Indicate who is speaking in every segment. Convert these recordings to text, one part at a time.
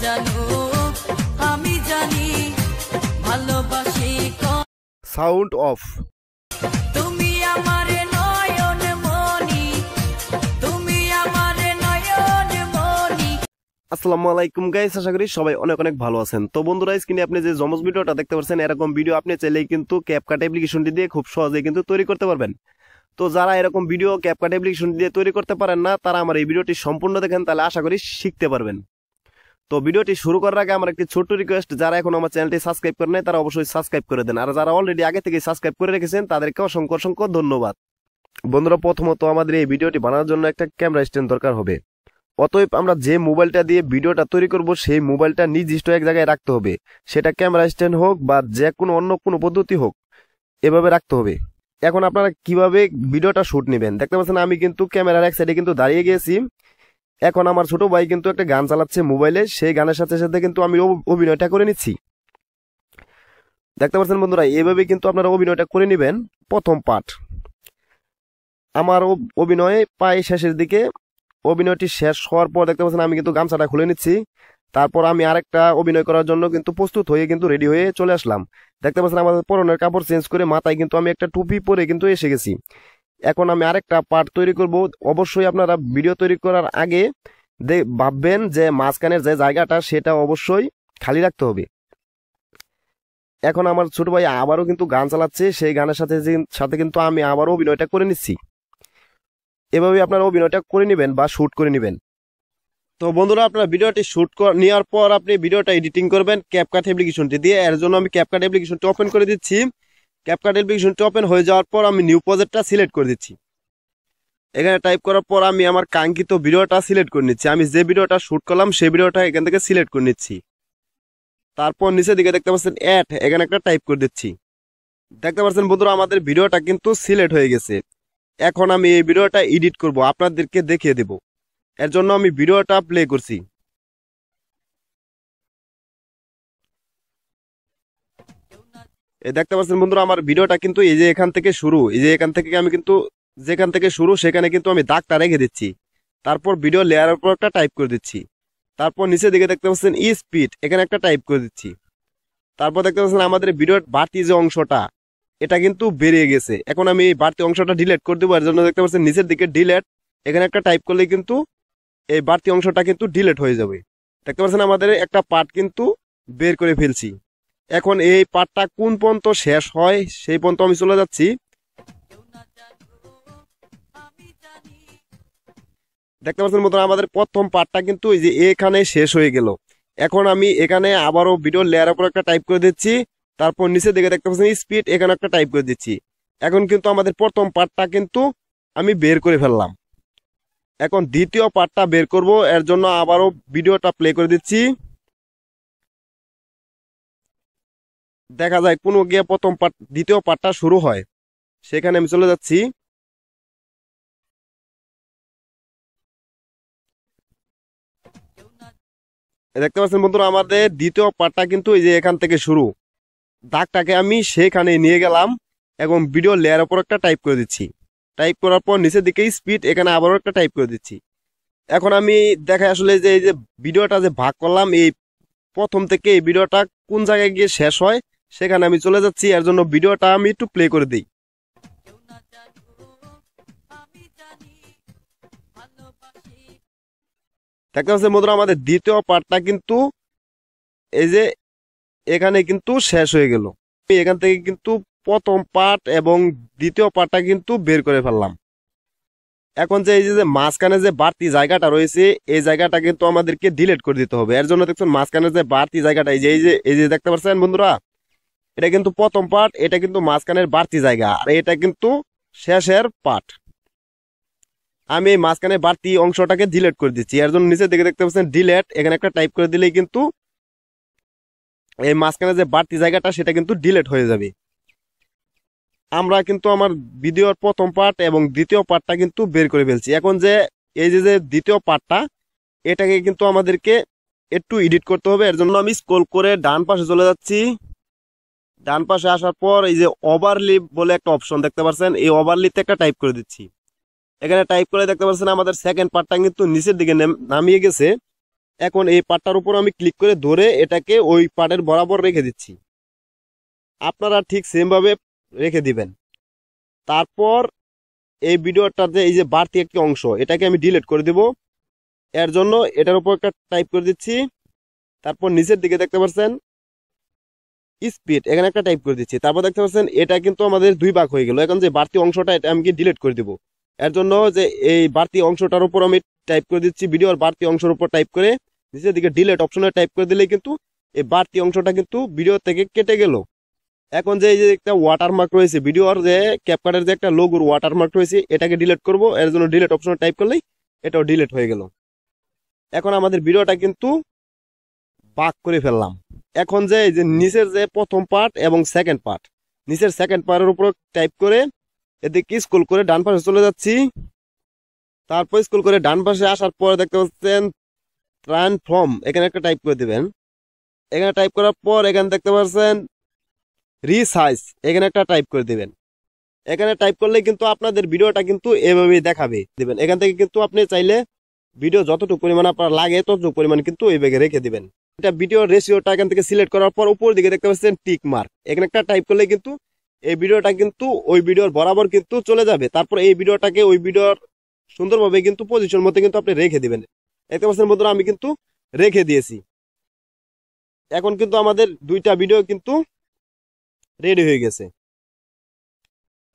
Speaker 1: জানো আমি জানি ভালোবাসি
Speaker 2: সাউন্ড অফ।
Speaker 1: তুমি আমার নয়ন মনি, তুমি আমার নয়ন মনি।
Speaker 2: আসসালামু আলাইকুম গাইস, আশা করি সবাই অনেক অনেক ভালো আছেন। তো বন্ধুরা, স্ক্রিনে আপনি যে জমজ ভিডিওটা দেখতে পাচ্ছেন, এরকম ভিডিও আপনি চাইলেই কিন্তু ক্যাপকাট অ্যাপ্লিকেশনটি দিয়ে খুব সহজেই কিন্তু তৈরি করতে পারবেন। তো যারা এরকম ভিডিও ক্যাপকাট অ্যাপ্লিকেশন দিয়ে তৈরি করতে পারেন না, তারা আমার এই ভিডিওটি সম্পূর্ণ দেখেন, তাহলে আশা করি শিখতে পারবেন। তো ভিডিওটি শুরু করার আগে আমার একটি ছোট্ট রিকোয়েস্ট, যারা এখন আমার চ্যানেলটি সাবস্ক্রাইব করে নেয় তারা অবশ্যই সাবস্ক্রাইব করে দেন, আর যারা অলরেডি আগে থেকে সাবস্ক্রাইব করে রেখেছেন তাদেরকে অসংখ্য অসংখ্য ধন্যবাদ। বন্ধুরা, প্রথমত আমাদের এই ভিডিওটি বানানোর জন্য একটা ক্যামেরা স্ট্যান্ড দরকার হবে। অতএব আমরা যে মোবাইলটা দিয়ে ভিডিওটা তৈরি করব সেই মোবাইলটা নির্দিষ্ট এক জায়গায় রাখতে হবে, সেটা ক্যামেরা স্ট্যান্ড হোক বা যে কোনো অন্য কোনো পদ্ধতি হোক, এভাবে রাখতে হবে। এখন আপনারা কিভাবে ভিডিওটা শুট নেবেন দেখতে পাচ্ছেন, আমি কিন্তু ক্যামেরার এক সাইডে কিন্তু দাঁড়িয়ে গিয়েছি। এখন আমার ছোট ভাই কিন্তু একটা গান চালাচ্ছে মোবাইলে, সেই গানের সাথে সাথে কিন্তু আমি অভিনয়টা করে নিচ্ছি। দেখতে পাচ্ছেন বন্ধুরা, এভাবে কিন্তু আপনারা অভিনয়টা করে নেবেন। প্রথম পার্ট আমার অভিনয় প্রায় শেষের দিকে। অভিনয়টি শেষ হওয়ার পর দেখতে পাচ্ছেন আমি কিন্তু গামছাটা খুলে নিচ্ছি। তারপর আমি আরেকটা অভিনয় করার জন্য কিন্তু প্রস্তুত হয়ে কিন্তু রেডি হয়ে চলে আসলাম। দেখতে পাচ্ছেন আমাদের পরনের কাপড় চেঞ্জ করে মাথায় কিন্তু আমি একটা টুপি পরে কিন্তু এসে গেছি। এখন আমি আরেকটা পার্ট তৈরি করব। অবশ্যই আপনারা ভিডিও তৈরি করার আগে ভাববেন যে মাঝখানের যে জায়গাটা সেটা অবশ্যই খালি রাখতে হবে। এখন আমার ছোট ভাই আবারও কিন্তু গান চালাচ্ছে, সেই গানের সাথে সাথে কিন্তু আমি আবারও অভিনয়টা করে নিচ্ছি। এভাবে আপনারা অভিনয়টা করে নেবেন বা শুট করে নেবেন। তো বন্ধুরা, আপনারা ভিডিওটি শুট নেওয়ার পর আপনি ভিডিওটা এডিটিং করবেন ক্যাপকাট অ্যাপ্লিকেশনটি দিয়ে। এর জন্য আমি ক্যাপকাট অ্যাপ্লিকেশনটি ওপেন করে দিচ্ছি। ক্যাপকাট অ্যাপ্লিকেশনটি ওপেন হয়ে যাওয়ার পর আমি নিউ প্রজেক্টটা সিলেক্ট করে দিচ্ছি। এখানে টাইপ করার পর আমি আমার কাঙ্ক্ষিত ভিডিওটা সিলেক্ট করে নিচ্ছি। আমি যে ভিডিওটা শুট করলাম সেই ভিডিওটা এখান থেকে সিলেক্ট করে নিচ্ছি। তারপর নিচের দিকে দেখতে পাচ্ছেন অ্যাড, এখানে একটা টাইপ করে দিচ্ছি। দেখতে পাচ্ছেন বন্ধুরা, আমাদের ভিডিওটা কিন্তু সিলেক্ট হয়ে গেছে। এখন আমি এই ভিডিওটা এডিট করব, আপনাদেরকে দেখিয়ে দেব। এর জন্য আমি ভিডিওটা প্লে করছি। এই দেখতে পাচ্ছেন বন্ধুরা, আমার ভিডিওটা কিন্তু এই যে এখান থেকে শুরু, এই যে এখান থেকে আমি কিন্তু যেখান থেকে শুরু সেখানে কিন্তু আমি দাগটা রেখে দিচ্ছি। তারপর ভিডিও লেয়ারের উপর একটা টাইপ করে দিচ্ছি। তারপর নিচের দিকে দেখতে পাচ্ছেন স্পিড, এখানে একটা টাইপ করে দিচ্ছি। তারপর দেখতে পাচ্ছেন আমাদের ভিডিওর বাড়তি যে অংশটা এটা কিন্তু বেরিয়ে গেছে। এখন আমি এই বাড়তি অংশটা ডিলিট করে দেবো। এর জন্য দেখতে পাচ্ছেন নিচের দিকে ডিলিট, এখানে একটা টাইপ করলে কিন্তু এই বাড়তি অংশটা কিন্তু ডিলিট হয়ে যাবে। দেখতে পাচ্ছেন আমাদের একটা পার্ট কিন্তু বের করে ফেলছি। এখন এই পার্টটা কোন পর্যন্ত শেষ হয় সেই পর্যন্ত আমি চলে যাচ্ছি। দেখতে পাচ্ছেন বন্ধুরা, আমাদের প্রথম পার্টটা কিন্তু এই যে এখানে শেষ হয়ে গেল। এখন আমি এখানে আবারও ভিডিও লেয়ারের উপর একটা টাইপ করে দিচ্ছি। তারপর নিচের দিকে দেখতে পাচ্ছেন স্পিড, এখানে একটা টাইপ করে দিচ্ছি। এখন কিন্তু আমাদের প্রথম পার্টটা কিন্তু আমি বের করে ফেললাম। এখন দ্বিতীয় পার্টটা বের করব, এর জন্য আবারও ভিডিওটা প্লে করে দিচ্ছি। দেখা যায় কোনো গিয়ে প্রথম পার্ট দ্বিতীয় পার্টটা শুরু হয়, সেখানে আমি চলে যাচ্ছি। দেখতে পাচ্ছেন বন্ধুরা, আমাদের দ্বিতীয় পার্টটা কিন্তু এই যে এখান থেকে শুরু, দাগটাকে আমি সেখানে নিয়ে গেলাম এবং ভিডিও লেয়ার উপর একটা টাইপ করে দিচ্ছি। টাইপ করার পর নিচের দিকে স্পিড, এখানে আবারও একটা টাইপ করে দিচ্ছি। এখন আমি দেখাই আসলে যে এই যে ভিডিওটা যে ভাগ করলাম, এই প্রথম থেকে এই ভিডিওটা কোন জায়গায় গিয়ে শেষ হয় সেখানে আমি চলে যাচ্ছি। এর জন্য ভিডিওটা আমি একটু প্লে করে দিই। দেখতে পাচ্ছেন বন্ধুরা, আমাদের দ্বিতীয় পার্টটা কিন্তু এই যে এখানে কিন্তু শেষ হয়ে গেল। এখান থেকে কিন্তু প্রথম পার্ট এবং দ্বিতীয় পার্টটা কিন্তু বের করে ফেললাম। এখন যে এই যে মাঝখানে যে বাড়তি জায়গাটা রয়েছে এই জায়গাটা কিন্তু আমাদেরকে ডিলিট করে দিতে হবে। এর জন্য দেখছেন মাঝখানে যে বাড়তি জায়গাটা এই যে দেখতে পাচ্ছেন বন্ধুরা, এটা কিন্তু প্রথম পার্ট, এটা কিন্তু মাঝখানের বাড়তি জায়গা, আর এটা কিন্তু শেষের পার্ট। আমি এই মাঝখানে বাড়তি অংশটাকে ডিলিট করে দিচ্ছি। এর জন্য নিচের দিকে দেখতে পাচ্ছেন ডিলিট, এখানে একটা টাইপ করে দিলেই কিন্তু এই মাঝখানে যে বাড়তি জায়গাটা সেটা কিন্তু ডিলিট হয়ে যাবে। আমরা কিন্তু আমার ভিডিওর প্রথম পার্ট এবং দ্বিতীয় পার্টটা কিন্তু বের করে ফেলছি। এখন যে এই যে দ্বিতীয় পার্টটা এটাকে কিন্তু আমাদেরকে একটু এডিট করতে হবে। এর জন্য আমি স্ক্রল করে ডান পাশে চলে যাচ্ছি। ডান পাশে আসার পর এই যে ওভারলি বলে একটা অপশন দেখতে পাচ্ছেন, এই ওভারলিতে একটা টাইপ করে দিচ্ছি। এখানে টাইপ করে দেখতে পাচ্ছেন আমাদের সেকেন্ড পার্টটা কিন্তু নিচের দিকে নামিয়ে গেছে। এখন এই পার্টটার উপর আমি ক্লিক করে ধরে এটাকে ওই পার্টের বরাবর রেখে দিচ্ছি। আপনারা ঠিক সেম ভাবে রেখে দিবেন। তারপর এই ভিডিওটাতে এই যে বাড়তি একটি অংশ, এটাকে আমি ডিলিট করে দিব। এর জন্য এটার উপর একটা টাইপ করে দিচ্ছি। তারপর নিচের দিকে দেখতে পাচ্ছেন স্পিড, এখানে একটা টাইপ করে দিচ্ছি। তারপর দেখতে পাচ্ছেন এটা কিন্তু আমাদের দুই ভাগ হয়ে গেল। এখন যে বাড়তি অংশটা এটা আমি ডিলিট করে দিব। এর জন্য যে এই বাড়তি অংশটার উপর আমি টাইপ করে দিচ্ছি, ভিডিওর বাড়তি অংশের উপর টাইপ করে নিচের দিকে ডিলিট অপশনে টাইপ করে দিলেই কিন্তু এই বাড়তি অংশটা কিন্তু ভিডিও থেকে কেটে গেল। এখন যে এই যে একটা ওয়াটারমার্ক রয়েছে, ভিডিওর যে ক্যাপকাটের যে একটা লোগোর ওয়াটারমার্ক রয়েছে, এটাকে ডিলিট করব। এর জন্য ডিলিট অপশনে টাইপ করলেই এটাও ডিলিট হয়ে গেল। এখন আমাদের ভিডিওটা কিন্তু ভাগ করে ফেললাম। এখন যে এই যে নিচের যে প্রথম পার্ট এবং সেকেন্ড পার্ট, নিচের সেকেন্ড পার্টের উপর টাইপ করে এদিকে স্ক্রল করে ডান পাশে চলে যাচ্ছি। তারপর স্ক্রল করে ডান পাশে আসার পর দেখতে পাচ্ছেন ট্রান্সফর্ম, এখানে একটা টাইপ করে দিবেন। এখানে টাইপ করার পর এখানে দেখতে পাচ্ছেন রিসাইজ, এখানে একটা টাইপ করে দিবেন। এখানে টাইপ করলে কিন্তু আপনাদের ভিডিওটা কিন্তু এভাবেই দেখাবে দিবেন। এখান থেকে কিন্তু আপনি চাইলে ভিডিও যতটুকু পরিমাণ আপনার লাগে ততটুকু পরিমাণ কিন্তু এই ব্যাগে রেখে দিবেন। এটা ভিডিও রেশিওটা এখান থেকে সিলেক্ট করার পর উপর দিকে দেখতে পাচ্ছেন টিক মার্ক, এখানে একটা টাইপ করলে কিন্তু এই ভিডিওটা কিন্তু ওই ভিডিওর বরাবর কিন্তু চলে যাবে। তারপর এই ভিডিওটাকে ওই ভিডিওর সুন্দরভাবে কিন্তু পজিশন মতো কিন্তু আপনি রেখে দিবেন। দেখতে পাচ্ছেন বন্ধুরা আমি কিন্তু রেখে দিয়েছি। এখন কিন্তু আমাদের দুইটা ভিডিও কিন্তু রেডি হয়ে গেছে।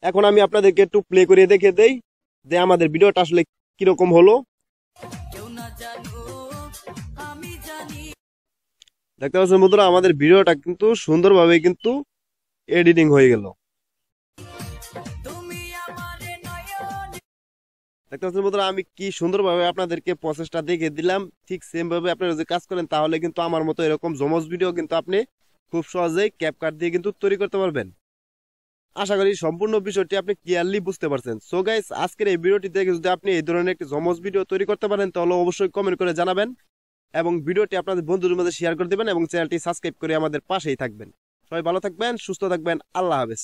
Speaker 2: এখন আমি আপনাদেরকে একটু প্লে করে দেখে দেই যে আমাদের ভিডিওটা আসলে কিরকম হলো।
Speaker 1: কেউ না জানুক আমি জানি।
Speaker 2: দেখতে পাচ্ছেন বন্ধুরা আমাদের ভিডিওটা কিন্তু সুন্দরভাবে কিন্তু এডিটিং হয়ে গেল।
Speaker 1: তুমি আমারে নয়ন।
Speaker 2: দেখতে পাচ্ছেন বন্ধুরা আমি কি সুন্দরভাবে আপনাদেরকে প্রসেসটা দেখিয়ে দিলাম। ঠিক সেম ভাবে আপনারা যদি কাজ করেন তাহলে কিন্তু আমার মতো এরকম জমজ ভিডিও কিন্তু আপনি খুব সহজেই ক্যাপকাট দিয়ে কিন্তু তৈরি করতে পারবেন। আশা করি সম্পূর্ণ বিষয়টি আপনি ক্লিয়ারলি বুঝতে পারছেন। সো গাইস, আজকের এই ভিডিওটি দেখে যদি আপনি এই ধরনের একটি জমজ ভিডিও তৈরি করতে পারেন তাহলে অবশ্যই কমেন্ট করে জানাবেন এবং ভিডিওটি আপনাদের বন্ধুদের মধ্যে শেয়ার করে দিবেন এবং চ্যানেলটি সাবস্ক্রাইব করে আমাদের পাশেই থাকবেন। সবাই ভালো থাকবেন, সুস্থ থাকবেন, আল্লাহ হাফেজ।